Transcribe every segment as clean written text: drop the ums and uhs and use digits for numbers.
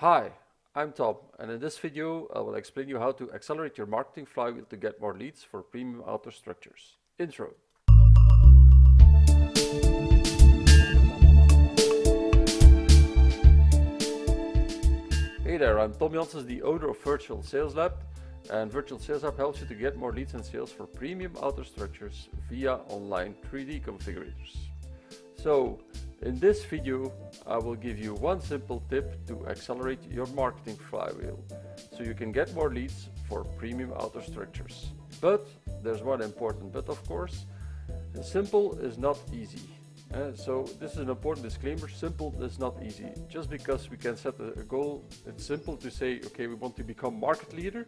Hi, I'm Tom, and in this video I will explain you how to accelerate your marketing flywheel to get more leads for premium outdoor structures. Intro. Hey there, I'm Tom Janssens, the owner of Virtual Sales Lab, and Virtual Sales Lab helps you to get more leads and sales for premium outdoor structures via online 3D configurators. So, in this video, I will give you one simple tip to accelerate your marketing flywheel, so you can get more leads for premium outdoor structures. But there's one important but, of course. Simple is not easy. So this is an important disclaimer. Simple is not easy. Just because we can set a goal, it's simple to say, okay, we want to become market leader,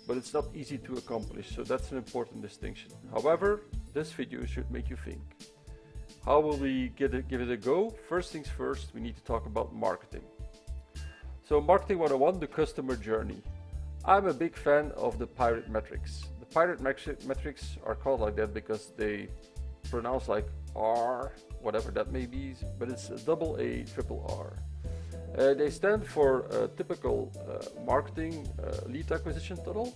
but it's not easy to accomplish. So that's an important distinction. However, this video should make you think. How will we give it a go? First things first, we need to talk about marketing. So marketing 101, the customer journey. I'm a big fan of the pirate metrics. The pirate metrics are called like that because they pronounce like R, whatever that may be, but it's a double A, triple R. They stand for typical marketing lead acquisition tunnel,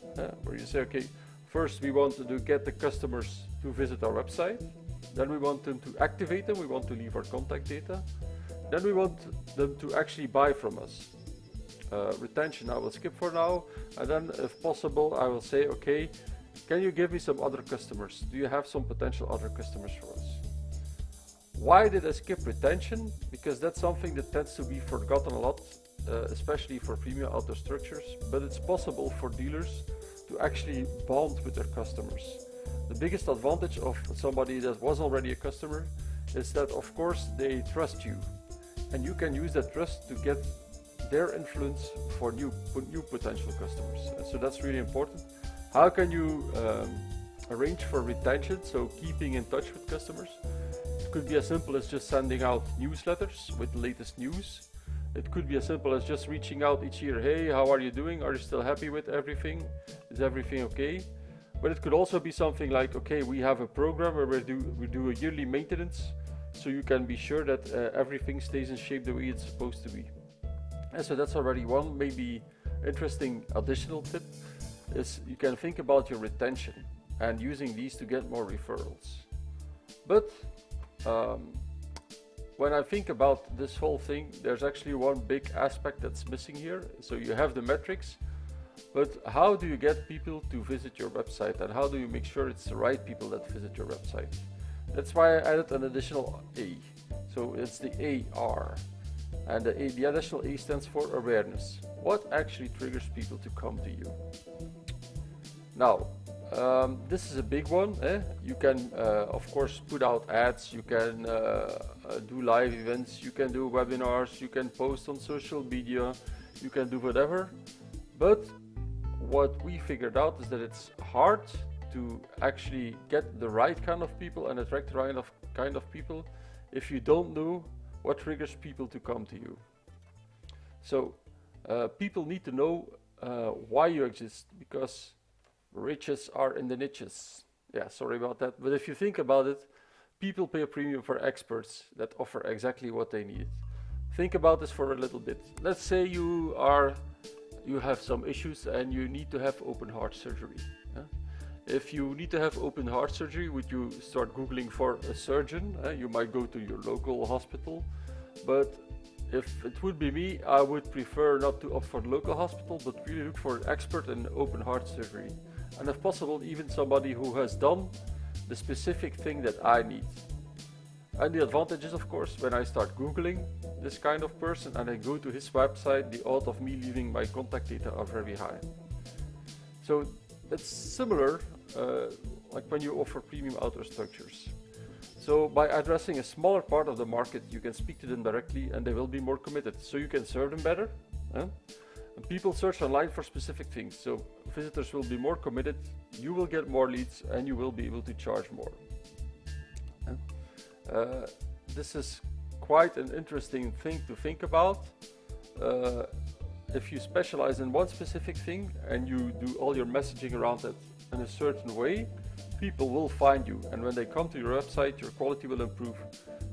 where you say, okay, first we want to get the customers to visit our website. Then we want them to activate them, we want to leave our contact data. Then we want them to actually buy from us. Retention I will skip for now, and then if possible I will say, okay, can you give me some other customers? Do you have some potential other customers for us? Why did I skip retention? Because that's something that tends to be forgotten a lot, especially for premium outdoor structures, but it's possible for dealers to actually bond with their customers. The biggest advantage of somebody that was already a customer is that, of course, they trust you, and you can use that trust to get their influence for new potential customers. So that's really important. How can you arrange for retention, so keeping in touch with customers? It could be as simple as just sending out newsletters with the latest news. It could be as simple as just reaching out each year. Hey, how are you doing? Are you still happy with everything? Is everything okay? But it could also be something like, okay, we have a program where we do a yearly maintenance, so you can be sure that everything stays in shape the way it's supposed to be. And so that's already one maybe interesting additional tip, is you can think about your retention and using these to get more referrals. But when I think about this whole thing, there's actually one big aspect that's missing here. So you have the metrics, but how do you get people to visit your website, and how do you make sure it's the right people that visit your website? That's why I added an additional A. So it's the AR, and the additional A stands for awareness. What actually triggers people to come to you? Now, this is a big one. You can, of course, put out ads, you can do live events, you can do webinars, you can post on social media, you can do whatever. But what we figured out is that it's hard to actually get the right kind of people and attract the right kind of people if you don't know what triggers people to come to you. So people need to know why you exist, because riches are in the niches. Yeah, sorry about that. But if you think about it, people pay a premium for experts that offer exactly what they need. Think about this for a little bit. Let's say you have some issues and you need to have open heart surgery. If you need to have open heart surgery, would you start Googling for a surgeon? You might go to your local hospital, but if it would be me, I would prefer not to opt for the local hospital, but really look for an expert in open heart surgery. And if possible, even somebody who has done the specific thing that I need. And the advantage is, of course, when I start Googling this kind of person and I go to his website, the odds of me leaving my contact data are very high. So it's similar like when you offer premium outdoor structures. So by addressing a smaller part of the market, you can speak to them directly and they will be more committed. So you can serve them better. And people search online for specific things. So visitors will be more committed, you will get more leads, and you will be able to charge more. This is quite an interesting thing to think about. If you specialize in one specific thing and you do all your messaging around it in a certain way, people will find you, and when they come to your website, your quality will improve.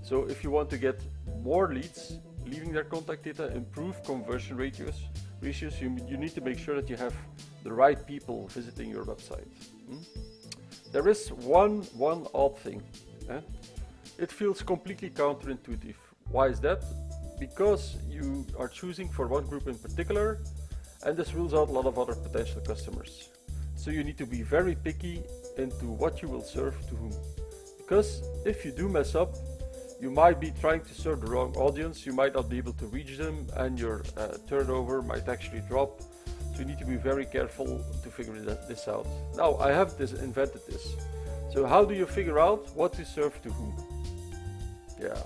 So if you want to get more leads, leaving their contact data, improve conversion ratios. You need to make sure that you have the right people visiting your website. There is one odd thing. It feels completely counterintuitive. Why is that? Because you are choosing for one group in particular, and this rules out a lot of other potential customers. So you need to be very picky into what you will serve to whom. Because if you do mess up, you might be trying to serve the wrong audience, you might not be able to reach them, and your turnover might actually drop. So you need to be very careful to figure this out. Now, I have invented this. So how do you figure out what to serve to whom? Yeah.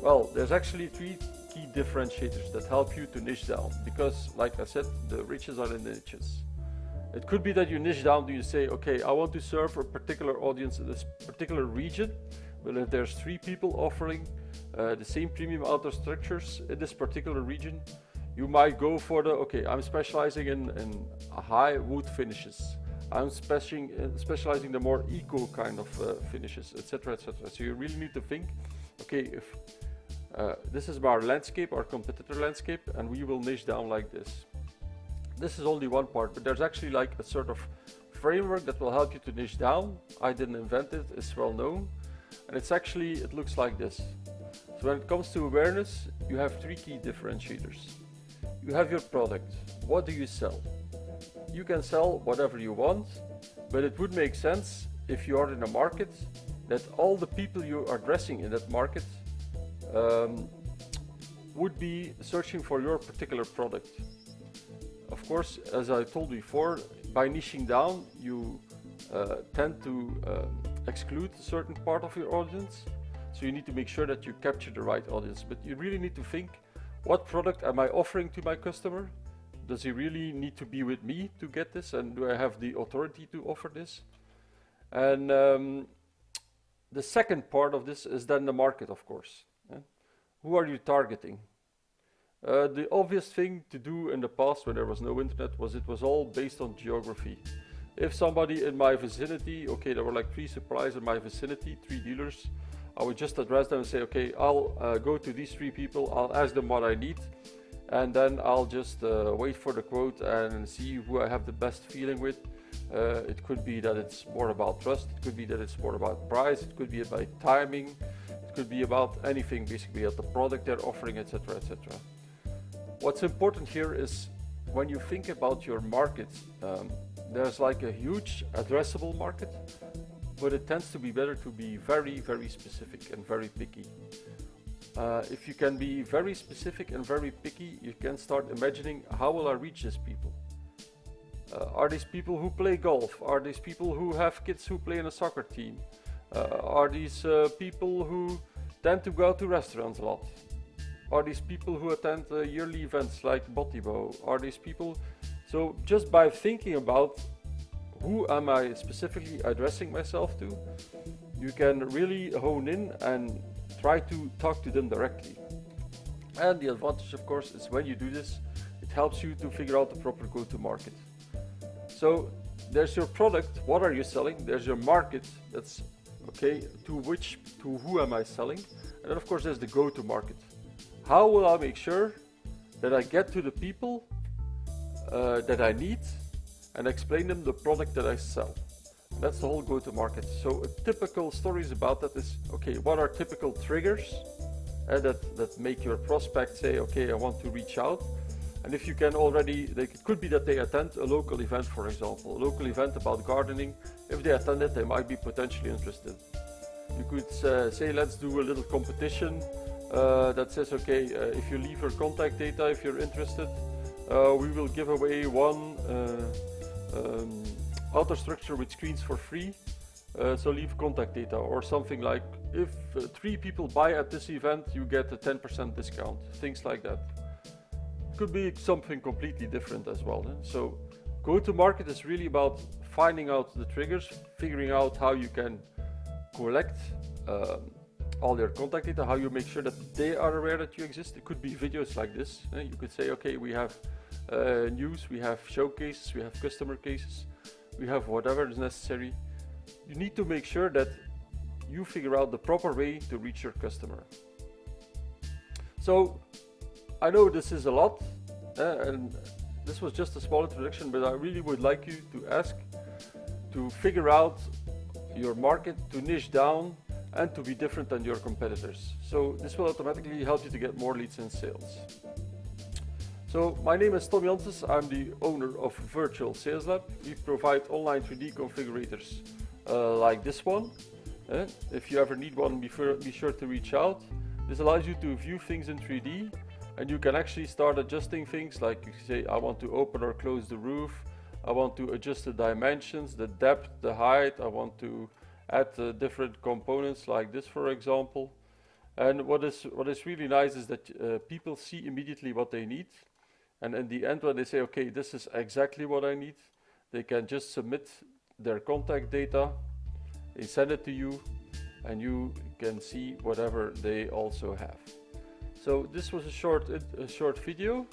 Well, there's actually 3 key differentiators that help you to niche down, because like I said, the riches are in the niches. It could be that you niche down, do you say, okay, I want to serve a particular audience in this particular region. Well, if there's 3 people offering the same premium outdoor structures in this particular region, you might go for the, okay, I'm specializing in high wood finishes. I'm specializing the more eco kind of finishes, etc., etc. So you really need to think, okay, if this is our landscape, our competitor landscape, and we will niche down like this. This is only one part, but there's actually like a sort of framework that will help you to niche down. I didn't invent it, it's well known. And it looks like this. So when it comes to awareness, you have 3 key differentiators. You have your product. What do you sell? You can sell whatever you want, but it would make sense if you are in a market that all the people you are addressing in that market would be searching for your particular product. Of course, as I told before, by niching down, you tend to exclude a certain part of your audience. So you need to make sure that you capture the right audience. But you really need to think, what product am I offering to my customer? Does he really need to be with me to get this? And do I have the authority to offer this? And the second part of this is then the market, of course. Who are you targeting? The obvious thing to do in the past when there was no internet was it was all based on geography. If somebody in my vicinity, okay, there were like 3 suppliers in my vicinity, 3 dealers, I would just address them and say, okay, I'll go to these 3 people, I'll ask them what I need, and then I'll just wait for the quote and see who I have the best feeling with. It could be that it's more about trust, it could be that it's more about price, it could be about timing, it could be about anything basically, at the product they're offering, etc., etc. What's important here is when you think about your market, there's like a huge addressable market, but it tends to be better to be very, very specific and very picky. If you can be very specific and very picky, you can start imagining, how will I reach these people? Are these people who play golf? Are these people who have kids who play in a soccer team? Are these people who tend to go to restaurants a lot? Are these people who attend yearly events like Botibo? Are these people? So just by thinking about who am I specifically addressing myself to, you can really hone in and try to talk to them directly. And the advantage, of course, is when you do this, it helps you to figure out the proper go-to-market. So there's your product, what are you selling? There's your market, that's okay, to who am I selling? And then of course there's the go-to-market. How will I make sure that I get to the people that I need and explain them the product that I sell? That's the whole go-to-market. So a typical stories about that is, okay, what are typical triggers that make your prospect say, okay, I want to reach out? And if you can already, it could be that they attend a local event, for example, a local event about gardening. If they attend it, they might be potentially interested. You could say, let's do a little competition that says, okay, if you leave your contact data, if you're interested, we will give away one outdoor structure with screens for free. So leave contact data, or something like, if 3 people buy at this event, you get a 10% discount, things like that. Could be something completely different as well. So go-to-market is really about finding out the triggers, figuring out how you can collect all their contact data, how you make sure that they are aware that you exist. It could be videos like this. You could say, okay, we have news, we have showcases, we have customer cases, we have whatever is necessary. You need to make sure that you figure out the proper way to reach your customer. So I know this is a lot, and this was just a small introduction, but I really would like you to ask to figure out your market, to niche down, and to be different than your competitors. So this will automatically help you to get more leads and sales. So my name is Tom Janssens. I'm the owner of Virtual Sales Lab. We provide online 3D configurators like this one. If you ever need one, be sure to reach out. This allows you to view things in 3D, and you can actually start adjusting things, like you say, I want to open or close the roof, I want to adjust the dimensions, the depth, the height, I want to add different components like this, for example. And what is really nice is that people see immediately what they need, and in the end, when they say, okay, this is exactly what I need, they can just submit their contact data, they send it to you, and you can see whatever they also have. So this was a short video.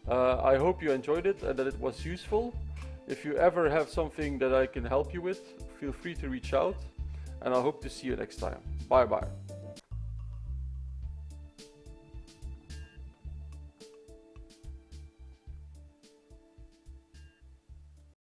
I hope you enjoyed it and that it was useful. If you ever have something that I can help you with, feel free to reach out, and I hope to see you next time. Bye bye.